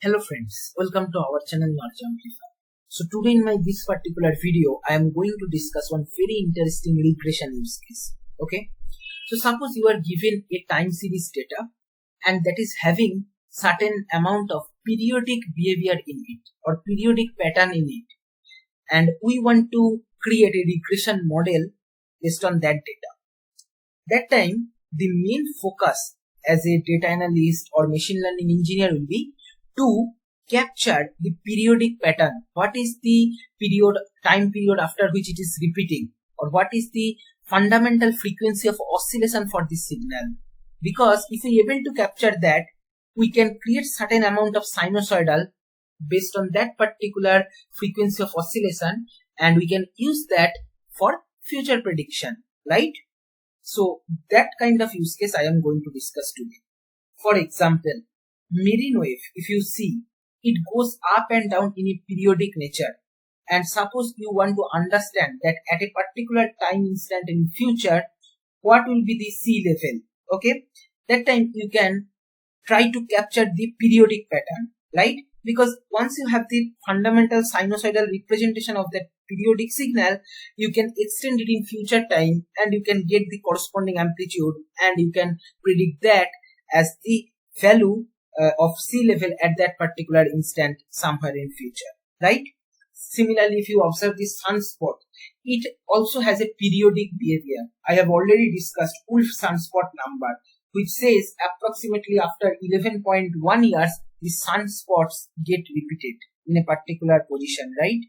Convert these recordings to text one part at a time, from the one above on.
Hello friends, welcome to our channel Knowledge Amplifier. So today in this particular video, I am going to discuss one very interesting regression use case. Okay, so suppose you are given a time series data and that is having certain amount of periodic behavior in it or periodic pattern in it, and we want to create a regression model based on that data. That time the main focus as a data analyst or machine learning engineer will be to capture the periodic pattern. What is the time period after which it is repeating, or what is the fundamental frequency of oscillation for this signal? Because if we are able to capture that, we can create certain amount of sinusoidal based on that particular frequency of oscillation, and we can use that for future prediction, right? So that kind of use case I am going to discuss today. For example, marine wave, if you see, it goes up and down in a periodic nature, and suppose you want to understand that at a particular time instant in future what will be the sea level, okay, that time you can try to capture the periodic pattern, right? Because once you have the fundamental sinusoidal representation of that periodic signal, you can extend it in future time and you can get the corresponding amplitude, and you can predict that as the value of sea level at that particular instant somewhere in future, right? Similarly, if you observe the sunspot, it also has a periodic behavior. I have already discussed Wolf sunspot number, which says approximately after 11.1 years the sunspots get repeated in a particular position, right?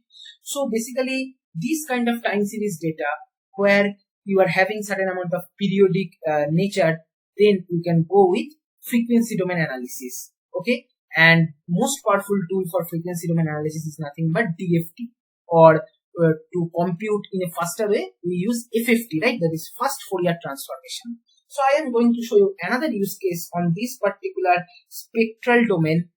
So basically this kind of time series data where you are having certain amount of periodic nature, then you can go with frequency domain analysis, okay? And most powerful tool for frequency domain analysis is nothing but DFT, or to compute in a faster way we use FFT, right? That is fast Fourier transformation. So I am going to show you another use case on this particular spectral domain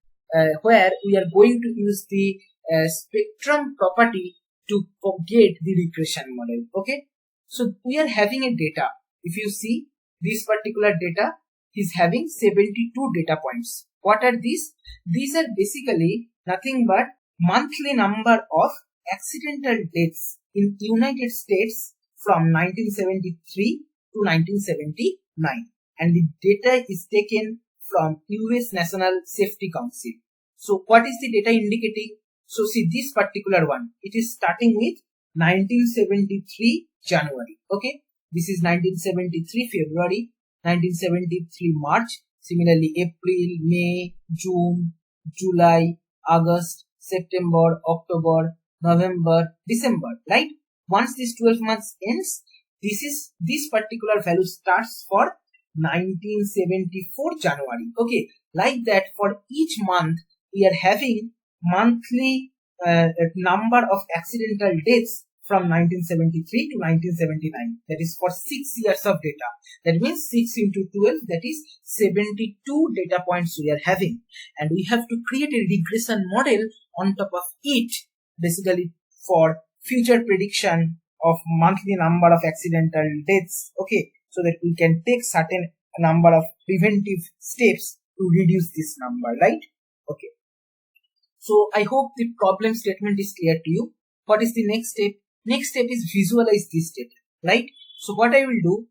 where we are going to use the spectrum property to get the regression model, okay? So we are having a data. If you see this particular data is having 72 data points. What are these? These are basically nothing but monthly number of accidental deaths in United States from 1973 to 1979, and the data is taken from US National Safety Council. So what is the data indicating? So see this particular one, it is starting with 1973 January, okay? This is 1973 February, 1973 March, similarly April, May, June, July, August, September, October, November, December, right? Once this 12 months ends, this particular value starts for 1974 January, okay? Like that, for each month we are having monthly number of accidental deaths from 1973 to 1979. That is for 6 years of data. That means 6 into 12, that is 72 data points we are having. And we have to create a regression model on top of it, basically for future prediction of monthly number of accidental deaths, okay? So that we can take certain number of preventive steps to reduce this number, right? Okay. So I hope the problem statement is clear to you. What is the next step? Next step is visualize this data, right? So what I will do,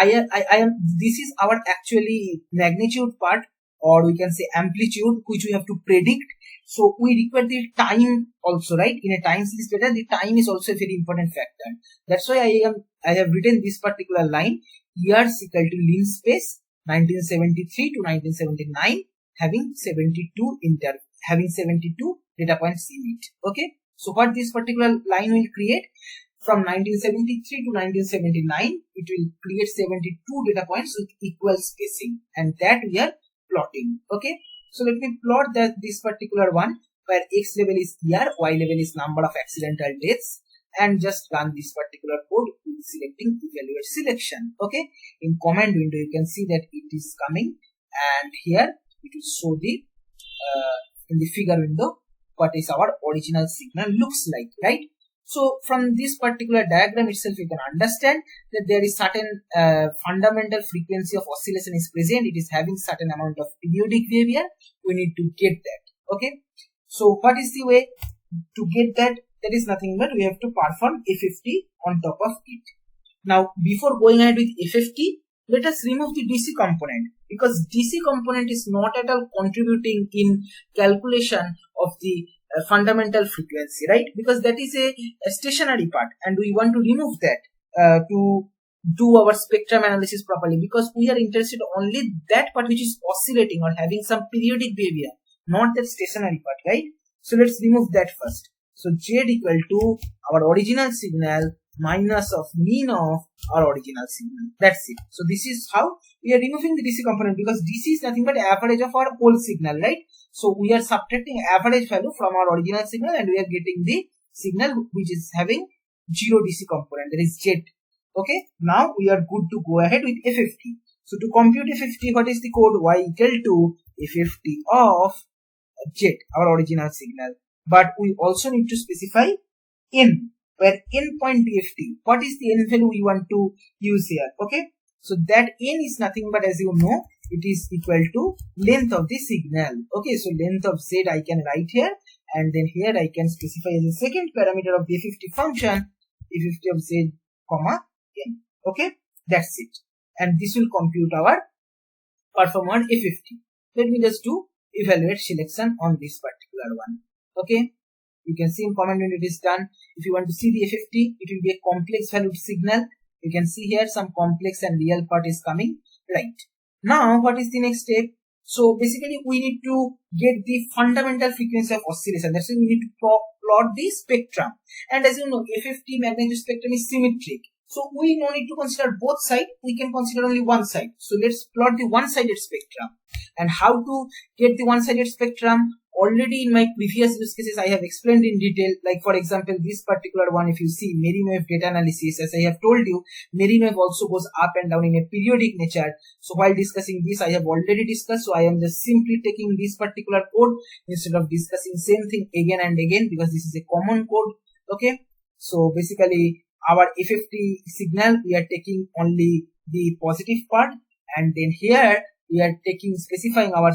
this is our actually magnitude part, or we can say amplitude, which we have to predict. So we require the time also, right? In a time series data, the time is also a very important factor. That's why I have written this particular line, years equal to lean space 1973 to 1979, having 72 data points in it, okay? So what this particular line will create, from 1973 to 1979, it will create 72 data points with equal spacing, and that we are plotting, okay? So let me plot this particular one where x level is year, y level is number of accidental deaths, and just run this particular code with selecting evaluate selection, okay? In command window you can see that it is coming, and here it will show the in the figure window what is our original signal looks like, right? So from this particular diagram itself you can understand that there is certain fundamental frequency of oscillation is present. It is having certain amount of periodic behavior. We need to get that, Okay, so what is the way to get that? That is nothing but we have to perform A50 on top of it. Now before going ahead with A50, let us remove the DC component, because DC component is not at all contributing in calculation of the fundamental frequency, right? Because that is a stationary part and we want to remove that to do our spectrum analysis properly, because we are interested only that part which is oscillating or having some periodic behavior, not that stationary part, right? So let's remove that first. So Z equal to our original signal minus of mean of our original signal. That's it. So this is how we are removing the DC component, because DC is nothing but average of our whole signal, right? So we are subtracting average value from our original signal and we are getting the signal which is having 0 DC component, that is Z. Okay, now we are good to go ahead with A50. So to compute A50, what is the code? Y equal to A50 of Z, our original signal. But we also need to specify N, where N point DFT. What is the N value we want to use here? Okay, so that N is nothing but, as you know, it is equal to length of the signal. Okay, so length of Z I can write here, and then here I can specify as a second parameter of the A50 function, A50 of Z comma N. Okay, that's it. And this will compute our perform A50. Let me just do evaluate selection on this particular one. Okay, you can see in comment when it is done. If you want to see the A50, it will be a complex valued signal. You can see here some complex and real part is coming. Right, now what is the next step? So basically we need to get the fundamental frequency of oscillation. That's why we need to plot the spectrum. And as you know, A50 magnitude spectrum is symmetric. So we no need to consider both sides, we can consider only one side. So let's plot the one-sided spectrum. And how to get the one-sided spectrum? Already in my previous use cases I have explained in detail. Like for example, this particular one, if you see Merino-Wave data analysis, as I have told you, Merino-Wave also goes up and down in a periodic nature. So while discussing this, I have already discussed. So I am just simply taking this particular code instead of discussing same thing again and again, because this is a common code. Okay, so basically our A50 signal, we are taking only the positive part, and then here we are taking specifying our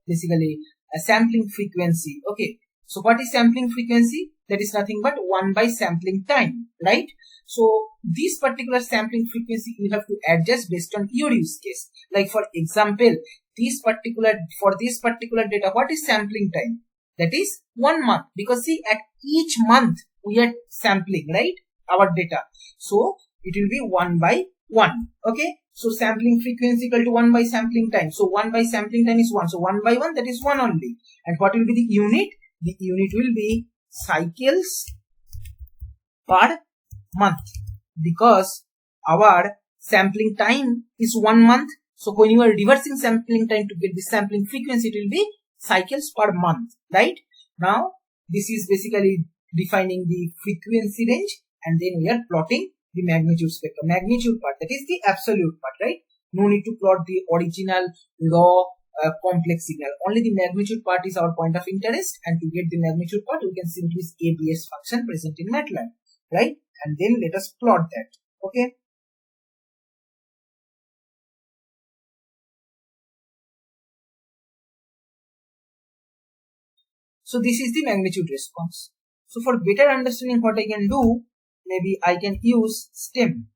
basically a sampling frequency. Okay, so what is sampling frequency? That is nothing but 1 by sampling time, right? So this particular sampling frequency you have to adjust based on your use case. Like for example, for this particular data, what is sampling time? That is 1 month, because see, at each month we are sampling, right, our data. So it will be 1 by 1. Okay, so sampling frequency equal to 1 by sampling time. So 1 by sampling time is 1. So 1 by 1, that is 1 only. And what will be the unit? The unit will be cycles per month, because our sampling time is 1 month. So when you are reversing sampling time to get the sampling frequency, it will be cycles per month, right? Now this is basically defining the frequency range, and then we are plotting the magnitude spectrum. Magnitude part, that is the absolute part, right? No need to plot the original raw complex signal. Only the magnitude part is our point of interest, and to get the magnitude part, we can simply use ABS function present in MATLAB, right? And then let us plot that. Okay. So this is the magnitude response. So for better understanding what I can do, maybe I can use STEM.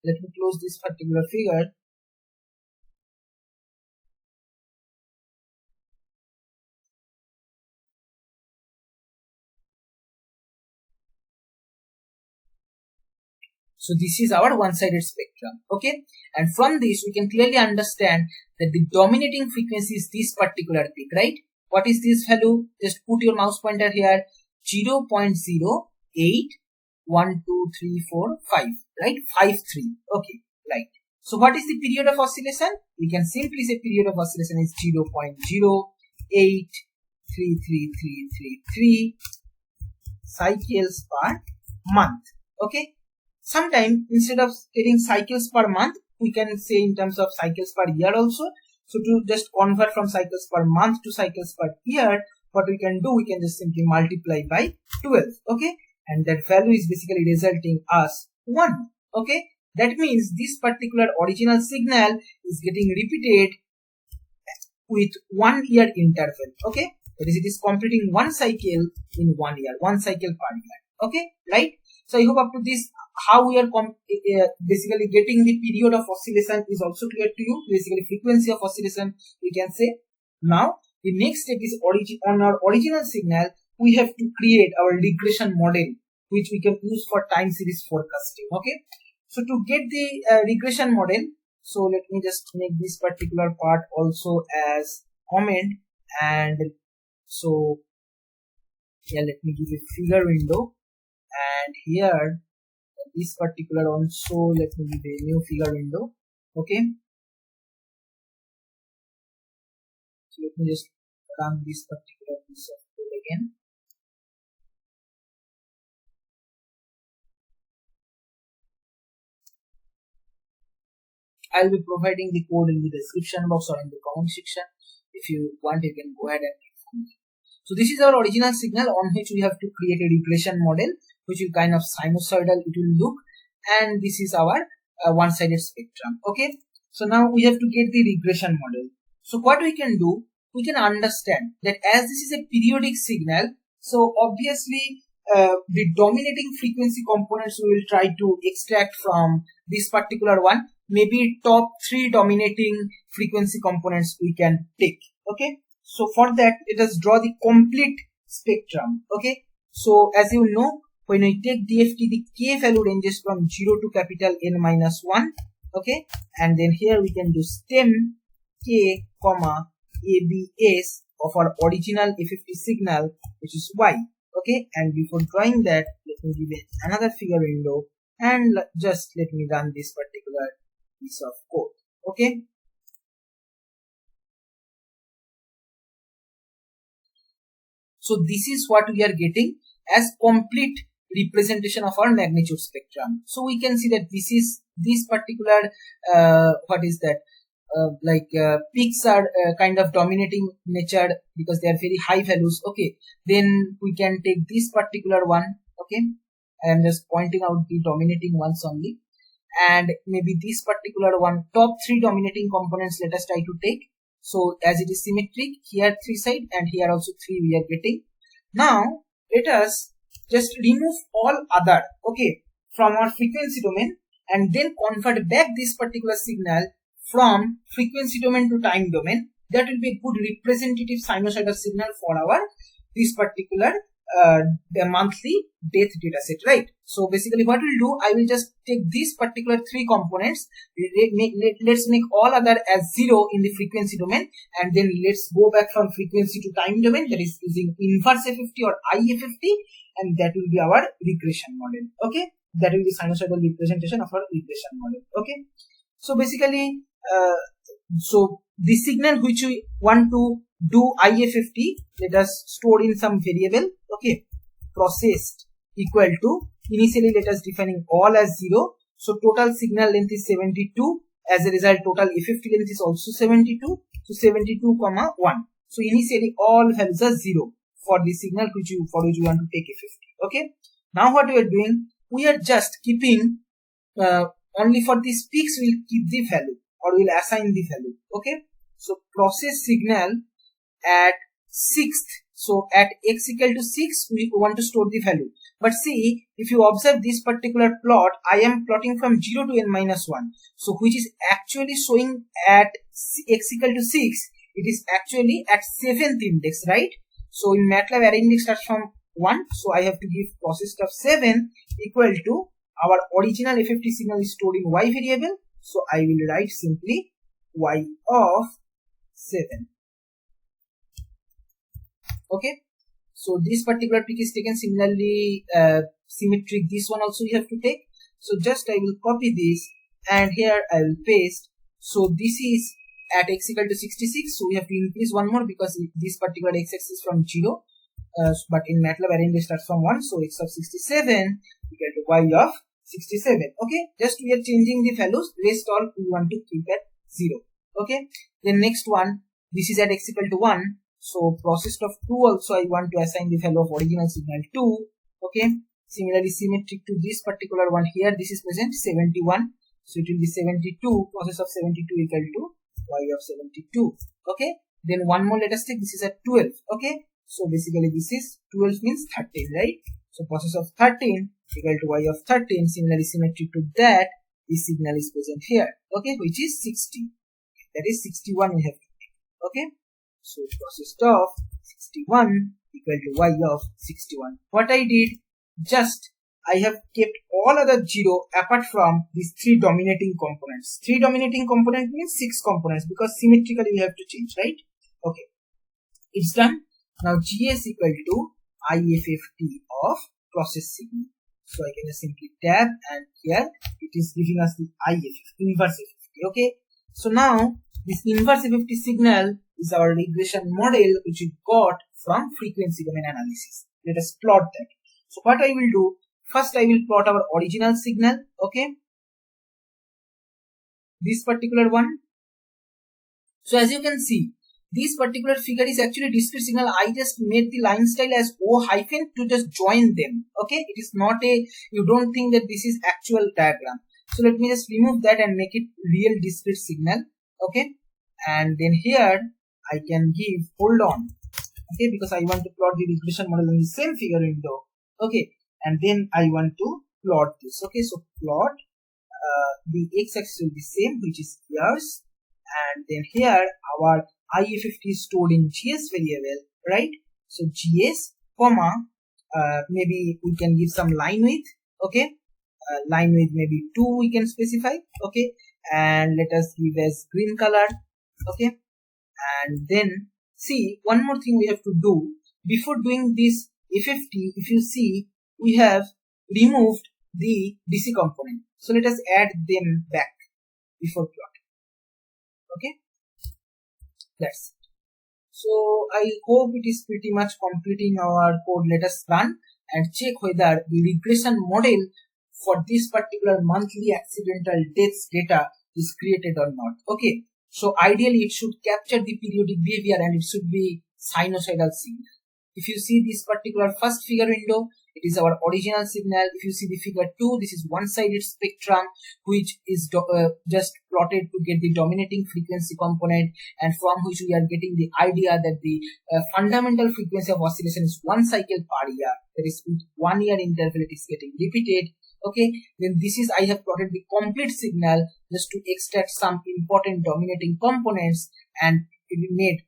Let me close this particular figure. So this is our one-sided spectrum. Okay, and from this we can clearly understand that the dominating frequency is this particular peak, right? What is this value? Just put your mouse pointer here. 0.081234, right? 53. Okay, right. So what is the period of oscillation? We can simply say period of oscillation is 0.083333 cycles per month. Okay, sometimes instead of stating cycles per month, we can say in terms of cycles per year also. So to just convert from cycles per month to cycles per year, what we can do, we can just simply multiply by 12. Okay, and that value is basically resulting us 1. Okay, that means this particular original signal is getting repeated with 1 year interval. Okay, that is, it is completing one cycle in 1 year, one cycle per year. Okay, right? So I hope up to this, how we are basically getting the period of oscillation is also clear to you. Basically frequency of oscillation we can say. Now the next step is on our original signal we have to create our regression model which we can use for time series forecasting. Okay, so to get the regression model, so let me just make this particular part also as comment, and so yeah, let me give a figure window, and here this particular also let me give a new figure window. Okay, so let me just run this particular piece of code again. I'll be providing the code in the description box or in the comment section. If you want, you can go ahead and click on it. So this is our original signal on which we have to create a regression model, which will kind of sinusoidal it will look, and this is our one-sided spectrum. Okay, so now we have to get the regression model. So what we can do, we can understand that as this is a periodic signal, so obviously the dominating frequency components we will try to extract from this particular one. Maybe top 3 dominating frequency components we can take. Okay, so for that let us draw the complete spectrum. Okay, so as you know, when we take DFT, the K value ranges from 0 to capital N minus 1. Okay, and then here we can do stem K comma ABS of our original A50 signal, which is Y. Okay, and before drawing that, let me give it another figure window, and just let me run this particular piece of code. Okay, so this is what we are getting as complete representation of our magnitude spectrum. So we can see that this particular what is that peaks are kind of dominating nature because they are very high values. Okay, then we can take this particular one. Okay, I am just pointing out the dominating ones only, and maybe this particular one, top 3 dominating components let us try to take. So as it is symmetric, here 3 side and here also 3 we are getting. Now let us just remove all other, okay, from our frequency domain, and then convert back this particular signal from frequency domain to time domain. That will be a good representative sinusoidal signal for our this particular the monthly death data set, right? So basically what we'll do, I will just take these particular 3 components, let's make all other as 0 in the frequency domain, and then let's go back from frequency to time domain, that is using inverse A50 or IA50, and that will be our regression model. Okay, that will be sinusoidal representation of our regression model. Okay, so basically so the signal which we want to do IA50, let us store in some variable. Okay, processed equal to, initially let us defining all as 0. So total signal length is 72. As a result, total A50 length is also 72. So 72 comma 1. So initially all values are 0 for the signal which you want to take A50. Okay, now what we are doing, we are just keeping only for these peaks we'll keep the value, or we'll assign the value. Okay, so process signal at 6th, so at x equal to 6 we want to store the value. But see, if you observe this particular plot, I am plotting from 0 to n minus 1, so which is actually showing at x equal to 6, it is actually at 7th index, right? So in MATLAB array index starts from 1, so I have to give process of 7 equal to our original A50 signal is stored in y variable, so I will write simply y of 7. Okay, so this particular peak is taken. Similarly symmetric, this one also you have to take. So just I will copy this and here I will paste. So this is at x equal to 66, so we have to increase one more because this particular x-axis from 0, but in MATLAB array index starts from 1, so x of 67 equal to y of 67. Okay, just we are changing the values, rest all we want to keep at 0. Okay, then next one, this is at x equal to 1, so process of 2 also I want to assign the value of original signal 2. Okay, similarly symmetric to this particular one, here this is present 71, so it will be 72, process of 72 equal to y of 72. Okay, Then one more, let us take, this is at 12. Okay, so basically this is 12 means 13, right? So process of 13 equal to y of 13. Similarly symmetric to that, this signal is present here, okay, which is 60. That is 61 we have to make. Okay, so process of 61 equal to y of 61. What I did, just I have kept all other 0 apart from these 3 dominating components. 3 dominating component means 6 components, because symmetrically we have to change, right? Okay, it's done. Now GS equal to IFFT of process signal. So I can just simply tab, and here it is giving us the IFFT, inverse FFT. Okay, so now this inverse FFT signal is our regression model which we got from frequency domain analysis. Let us plot that. So what I will do, first I will plot our original signal, okay, this particular one. So as you can see, this particular figure is actually discrete signal. I just made the line style as O hyphen to just join them. Okay, it is not a, you don't think that this is actual diagram. So let me just remove that and make it real discrete signal. Okay, and then here I can give, hold on, okay, because I want to plot the regression model in the same figure window. Okay, and then I want to plot this. Okay, so plot the x-axis will be same, which is years, and then here our IFFT is stored in GS variable, right? So GS, comma, maybe we can give some line width, okay, line width maybe 2 we can specify, okay, and let us give as green color, okay, and then see one more thing we have to do before doing this FFT. If you see, we have removed the DC component, so let us add them back before plotting. Okay, that's it. So I hope it is pretty much completing our code. Let us run and check whether the regression model for this particular monthly accidental deaths data is created or not. Okay, so ideally it should capture the periodic behavior and it should be sinusoidal signal. If you see this particular first figure window, it is our original signal. If you see the figure 2, this is one-sided spectrum which is just plotted to get the dominating frequency component, and from which we are getting the idea that the fundamental frequency of oscillation is 1 cycle per year. That is, with 1 year interval it is getting repeated. Okay, then this is, I have plotted the complete signal just to extract some important dominating components, and we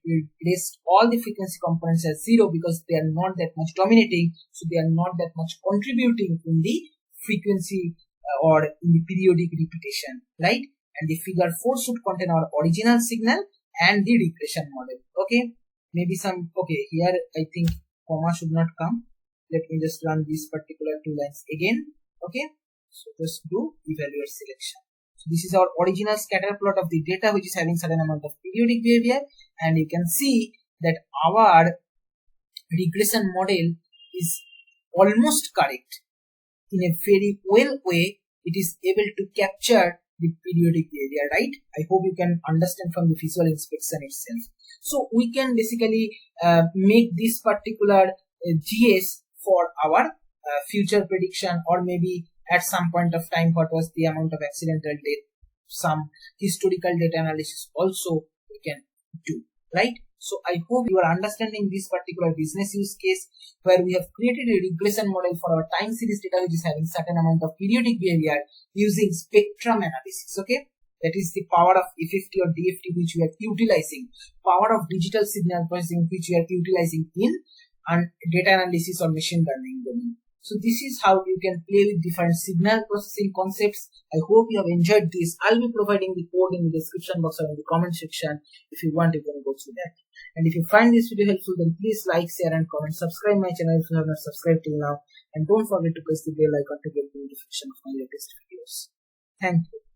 list all the frequency components as 0 because they are not that much dominating, so they are not that much contributing in the frequency or in the periodic repetition, right? And the figure 4 should contain our original signal and the regression model. Okay, maybe some, okay, here I think comma should not come. Let me just run these particular 2 lines again. Okay, so just do evaluate selection. So this is our original scatter plot of the data which is having certain amount of periodic behavior, and you can see that our regression model is almost correct. In a very well way, it is able to capture the periodic behavior, right? I hope you can understand from the visual inspection itself. So we can basically make this particular GS for our future prediction, or maybe at some point of time what was the amount of accidental death. Some historical data analysis also we can do, right? So I hope you are understanding this particular business use case where we have created a regression model for our time series data which is having certain amount of periodic behavior using spectrum analysis. Okay, that is the power of FFT or DFT which we are utilizing, power of digital signal processing which we are utilizing in data analysis or machine learning domain. So this is how you can play with different signal processing concepts. I hope you have enjoyed this. I'll be providing the code in the description box or in the comment section. If you want, you can go through that. And if you find this video helpful, then please like, share and comment. Subscribe my channel if you have not subscribed till now. And don't forget to press the bell icon to get the notification of my latest videos. Thank you.